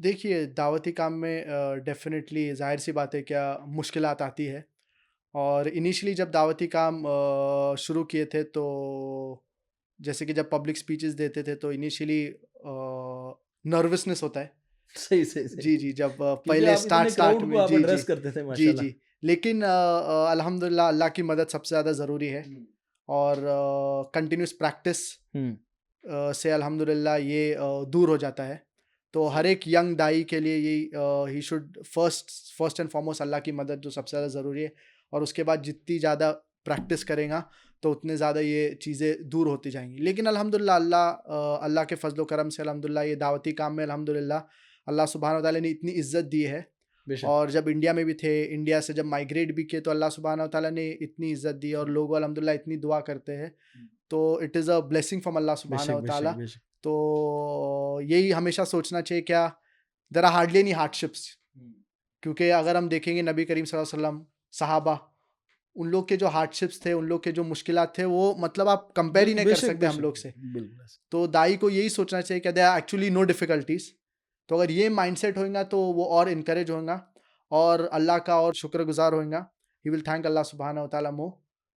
देखिए, दावती काम में डेफ़िनेटली ज़ाहिर-सी बात है क्या मुश्किलात आती है। और इनिशियली जब दावती काम शुरू किए थे तो जैसे कि जब पब्लिक स्पीचेस देते थे तो इनिशियली नर्वसनेस होता है। सही, सही, सही। जी, जी, जब क्योंकि पहले आप स्टार्ट इतने स्टार्ट क्राउड को में आप जी, जी। एड्रेस करते थे जी, माशाल्लाह। जी। लेकिन अल्हम्दुलिल्लाह अल्लाह की मदद सबसे ज़्यादा ज़रूरी है हुँ। और कंटिन्यूअस प्रैक्टिस हुँ, से अल्हम्दुलिल्लाह ये दूर हो जाता है। तो हर सही। एक यंग दाई के लिए यही he should first and foremost Allah की मदद जो सबसे ज़्यादा ज़रूरी है और उसके बाद जितनी ज़्यादा प्रैक्टिस करेगा तो उतने ज़्यादा ये चीज़ें दूर होती जाएँगी। लेकिन अल्हम्दुलिल्लाह अल्लाह के फ़ज़्ल व करम से अल्हम्दुलिल्लाह ये दावती काम में अल्हम्दुलिल्लाह अल्लाह सुब्हानहू व तआला ने इतनी इज़्ज़त दी है। बेशक। और जब इंडिया में भी थे, इंडिया से जब माइग्रेट भी किए तो अल्लाह सुब्हानहू व तआला ने इतनी इज़्ज़त दी और सही। लोग अल्हम्दुलिल्लाह इतनी दुआ करते हैं। हुँ। तो it is a blessing from Allah बेशक, सुब्हानहू व बेशक, तआला। बेशक। तो यही हमेशा सोचना चाहिए क्या there are hardly any hardships. हुँ। क्योंकि अगर हम देखेंगे नबी करीम सल्लल्लाहु अलैहि वसल्लम, सहाबा, उन लोग के जो हार्डशिप्स थे, उन लोग के जो मुश्किलात थे, वो मतलब आप कंपेयर ही नहीं कर बेशक, सकते हम बेशक। लोग से। बिल्कुल ऐसा। तो दाई को यही सोचना चाहिए कि there are actually no difficulties. तो अगर ये माइंडसेट होएगा तो वो और इनकरेज होएगा और अल्लाह का और शुक्रगुजार होएगा। ही विल थैंक अल्लाह सुब्हानहू व तआला मोर।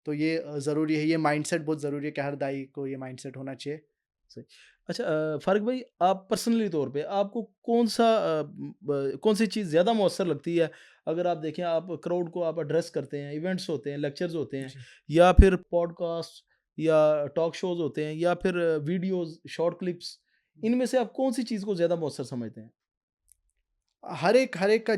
तो ये ज़रूरी है, ये माइंडसेट बहुत ज़रूरी है कि हर दाई को ये माइंडसेट होना चाहिए। सही। अच्छा, फ़ारूक भाई, आप पर्सनली तौर पे आपको कौन-सा कौन-सी चीज़ ज़्यादा मौसर लगती है? अगर आप देखें, आप क्राउड को आप एड्रेस करते हैं, इवेंट्स होते हैं, लेक्चर्स होते हैं, जी। या फिर पॉडकास्ट या टॉक शोज़ होते हैं, या फिर वीडियोज़, शॉर्ट क्लिप्स, इनमें से आप कौन-सी चीज़ को ज़्यादा मौसर समझते हैं? हर एक का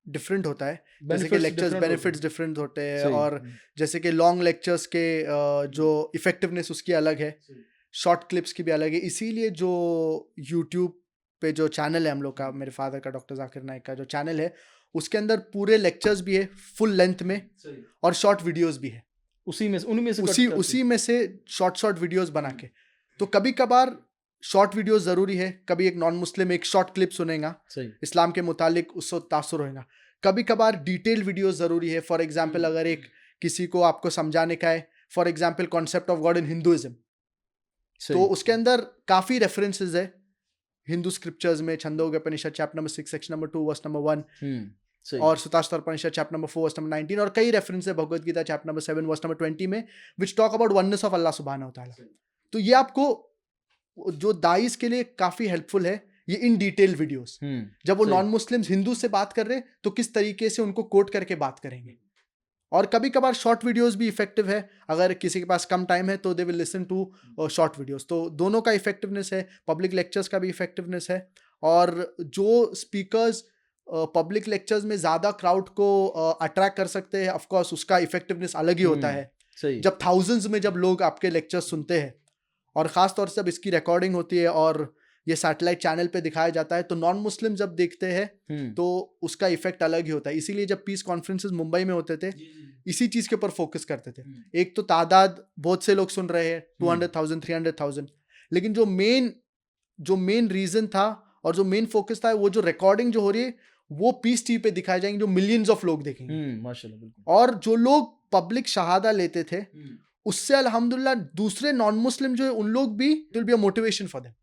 डिफरेंट होता है। जैसे कि बेनिफिट्स लेक्चर्स डिफरेंट होते बेनिफिट्स हैं। डिफरेंट होते हैं सही। और जैसे कि लॉन्ग लेक्चर्स के हुँ। जो इफ़ेक्टिवनेस उसकी अलग है, सही। शॉर्ट क्लिप्स की भी अलग है। इसीलिए जो यूट्यूब पे जो चैनल है हम लोग का, हुँ। मेरे फ़ादर का डॉक्टर ज़ाकिर नाइक का जो चैनल है, उसके अंदर पूरे लेक्चर्स भी है, फुल लेंथ में सही। और शॉर्ट वीडियोज़ भी है। उसी में से उन्हीं में से कट उसी करके। उसी में से शॉर्ट शॉर्ट वीडियोस बना हुँ। के। तो कभी-कभार शॉर्ट वीडियोस ज़रूरी है, कभी एक नॉन मुस्लिम एक शॉर्ट क्लिप सुनेगा, सही। इस्लाम के मुतालिक उससे तासुर होएगा। कभी-कभार डिटेल्ड वीडियोस ज़रूरी है, फॉर एग्ज़ाम्पल हुँ। अगर एक किसी को आपको समझाने का है, for example concept of God in Hinduism, तो सही। उसके अंदर काफ़ी रेफरेंसेस है, हिंदू स्क्रिप्चर्स में Chandogya Upanishad chapter number 6 section number 2 verse number 1 हुँ। सही। और सुताश्तर Upanishad chapter number 4 verse number 19 और कई रेफरेंस है Bhagavad Gita chapter number 7 verse number 20 में which talk about oneness of Allah सुब्हानहू व तआला। सही। तो ये आपको जो दाइस के लिए काफ़ी हेल्पफुल है, ये इन डिटेल वीडियोस। हुँ। जब वो सही। नॉन मुस्लिम्स हिंदू से बात कर रहे हैं, तो किस तरीके से उनको कोट करके बात करेंगे। और कभी-कभार शॉर्ट वीडियोस भी इफ़ेक्टिव है, अगर किसी के पास कम टाइम है तो they will listen to short videos. तो दोनों का इफ़ेक्टिवनेस है, पब्लिक लेक्चर्स का भी इफ़ेक्टिवनेस है और जो स्पीकर्स पब्लिक लेक्चर्स में ज़्यादा क्राउड को अट्रैक्ट कर सकते हैं, ऑफ कोर्स उसका इफ़ेक्टिवनेस अलग ही होता हुँ। है। सही। जब थाउज़ेंड्स में जब लोग आपके लेक्चर्स सुनते हैं और ख़ास तौर से जब इसकी रिकॉर्डिंग होती है और ये सैटेलाइट चैनल पे दिखाया जाता है, तो नॉन मुस्लिम जब देखते हैं, हुँ। तो उसका इफ़ेक्ट अलग ही होता है। इसीलिए जब पीस कॉन्फ्रेंसेस मुंबई में होते थे, जी, जी। इसी चीज़ के ऊपर फ़ोकस करते थे। हुँ। एक तो तादाद बहुत से लोग सुन रहे हैं, हुँ। 200,000 300,000, लेकिन जो मेन रीज़न था और जो मेन फ़ोकस था, वो जो रिकॉर्डिंग जो हो रही है, वो पीस टीवी पे दिखाई जाएँगी, जो मिलियंस ऑफ लोग देखेंगे। हुँ, माशाल्लाह, बिल्कुल। और जो लोग पब्लिक शहादा लेते थे, हुँ। उससे अल्हम्दुलिल्लाह दूसरे नॉन मुस्लिम जो है, उन लोग भी it will be a motivation for them.